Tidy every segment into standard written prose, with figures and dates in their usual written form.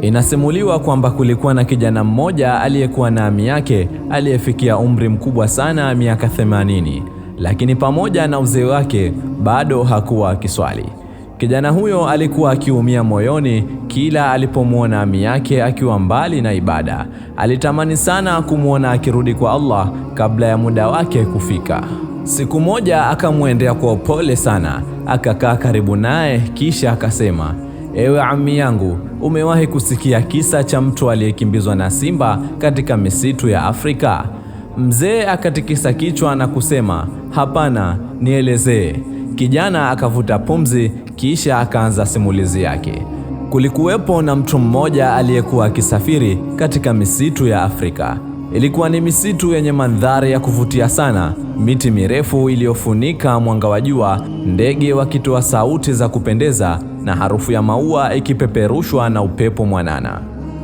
Inasimuliwa kwamba kulikuwa na kijana mmoja aliyekuwa na ami yake aliyefikia umri mkubwa sana, miaka 80, lakini pamoja na uzee wake bado hakuwa akiswali. Kijana huyo alikuwa akiumia moyoni kila alipomwona ami yake akiwa mbali na ibada. Alitamani sana kumwona akirudi kwa Allah kabla ya muda wake kufika. Siku moja akamwendea kwa upole sana, akakaa karibu naye, kisha akasema, ewe ami yangu, umewahi kusikia kisa cha mtu aliyekimbizwa na simba katika misitu ya Afrika? Mzee akatikisa kichwa na kusema, hapana, nielezee. Kijana akavuta pumzi, kisha akaanza simulizi yake. Kulikuwepo na mtu mmoja aliyekuwa akisafiri katika misitu ya Afrika. Ilikuwa ni misitu yenye mandhari ya kuvutia sana, miti mirefu iliyofunika mwanga wa jua, ndege wakitoa sauti za kupendeza na harufu ya maua ikipeperushwa na upepo mwanana.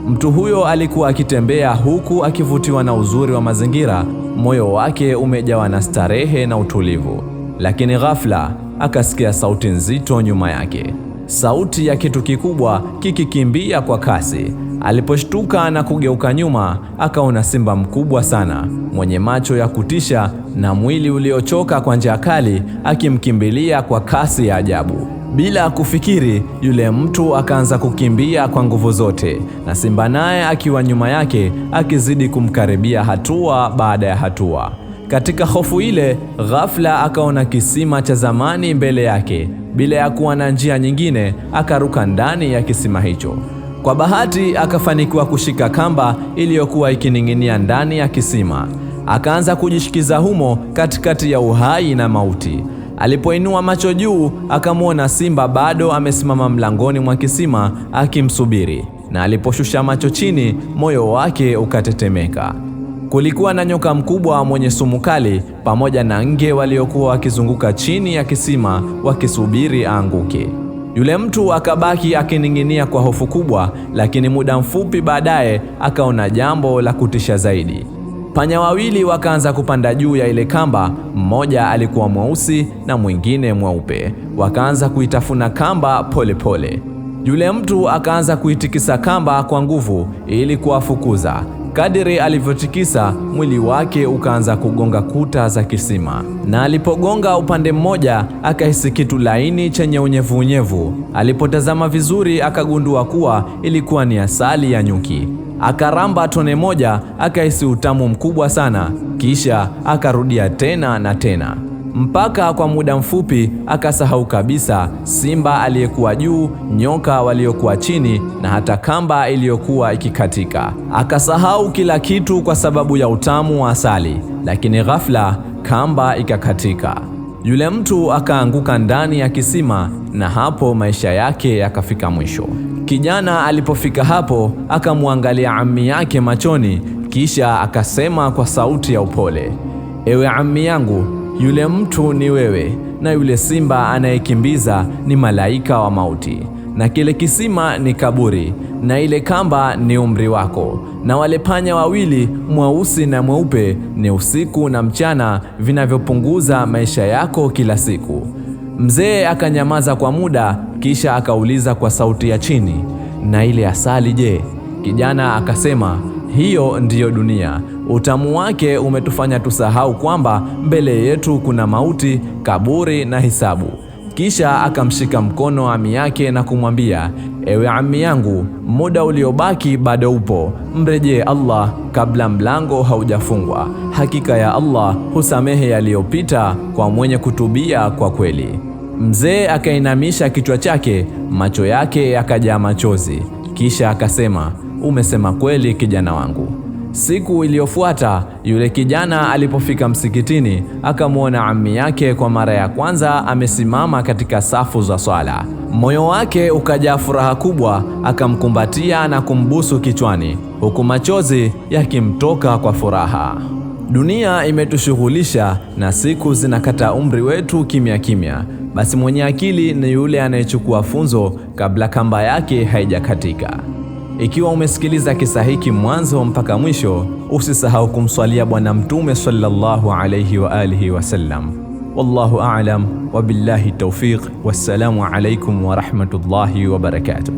Mtu huyo alikuwa akitembea huku akivutiwa na uzuri wa mazingira, moyo wake umejawa na starehe na utulivu. Lakini ghafla akasikia sauti nzito nyuma yake, sauti ya kitu kikubwa kikikimbia kwa kasi. Aliposhtuka na kugeuka nyuma, akaona simba mkubwa sana mwenye macho ya kutisha na mwili uliochoka kwa njaa kali akimkimbilia kwa kasi ya ajabu. Bila kufikiri, yule mtu akaanza kukimbia kwa nguvu zote, na simba naye akiwa nyuma yake akizidi kumkaribia hatua baada ya hatua. Katika hofu ile, ghafla akaona kisima cha zamani mbele yake. Bila ya kuwa na njia nyingine, akaruka ndani ya kisima hicho. Kwa bahati akafanikiwa kushika kamba iliyokuwa ikining'inia ndani ya kisima. Akaanza kujishikiza humo katikati ya uhai na mauti. Alipoinua macho juu, akamwona simba bado amesimama mlangoni mwa kisima akimsubiri, na aliposhusha macho chini, moyo wake ukatetemeka. Kulikuwa na nyoka mkubwa mwenye sumu kali pamoja na nge waliokuwa wakizunguka chini ya kisima wakisubiri aanguke. Yule mtu akabaki akining'inia kwa hofu kubwa, lakini muda mfupi baadaye akaona jambo la kutisha zaidi. Panya wawili wakaanza kupanda juu ya ile kamba, mmoja alikuwa mweusi na mwingine mweupe. Wakaanza kuitafuna kamba pole pole. Yule mtu akaanza kuitikisa kamba kwa nguvu ili kuwafukuza. Kadiri alivyotikisa, mwili wake ukaanza kugonga kuta za kisima, na alipogonga upande mmoja akahisi kitu laini chenye unyevu. Alipotazama vizuri akagundua kuwa ilikuwa ni asali ya nyuki. Akaramba tone moja, akahisi utamu mkubwa sana, kisha akarudia tena na tena, mpaka kwa muda mfupi akasahau kabisa simba aliyekuwa juu, nyoka waliokuwa chini, na hata kamba iliyokuwa ikikatika. Akasahau kila kitu kwa sababu ya utamu wa asali. Lakini ghafla kamba ikakatika. Yule mtu akaanguka ndani ya kisima, na hapo maisha yake yakafika mwisho. Kijana alipofika hapo akamwangalia ammi yake machoni, kisha akasema kwa sauti ya upole, ewe ammi yangu, yule mtu ni wewe, na yule simba anayekimbiza ni malaika wa mauti, na kile kisima ni kaburi, na ile kamba ni umri wako, na wale panya wawili mweusi na mweupe ni usiku na mchana vinavyopunguza maisha yako kila siku. Mzee akanyamaza kwa muda, kisha akauliza kwa sauti ya chini, na ile asali je? Kijana akasema, hiyo ndiyo dunia. Utamu wake umetufanya tusahau kwamba mbele yetu kuna mauti, kaburi na hisabu. Kisha akamshika mkono ami yake na kumwambia, ewe ami yangu, muda uliobaki bado upo, mrejee Allah kabla mlango haujafungwa. Hakika ya Allah husamehe yaliyopita kwa mwenye kutubia kwa kweli. Mzee akainamisha kichwa chake, macho yake yakajaa machozi, kisha akasema, umesema kweli kijana wangu. Siku iliyofuata yule kijana alipofika msikitini, akamwona ammi yake kwa mara ya kwanza amesimama katika safu za swala. Moyo wake ukajaa furaha kubwa, akamkumbatia na kumbusu kichwani, huku machozi yakimtoka kwa furaha. Dunia imetushughulisha na siku zinakata umri wetu kimya kimya. Basi mwenye akili ni yule anayechukua funzo kabla kamba yake haijakatika. Ikiwa umesikiliza kisa hiki mwanzo mpaka mwisho, usisahau kumswalia Bwana Mtume sallallahu alayhi wa alihi wasallam. Wallahu a'lam wa billahi tawfiq. Wassalamu alaykum wa rahmatullahi wa barakatuh.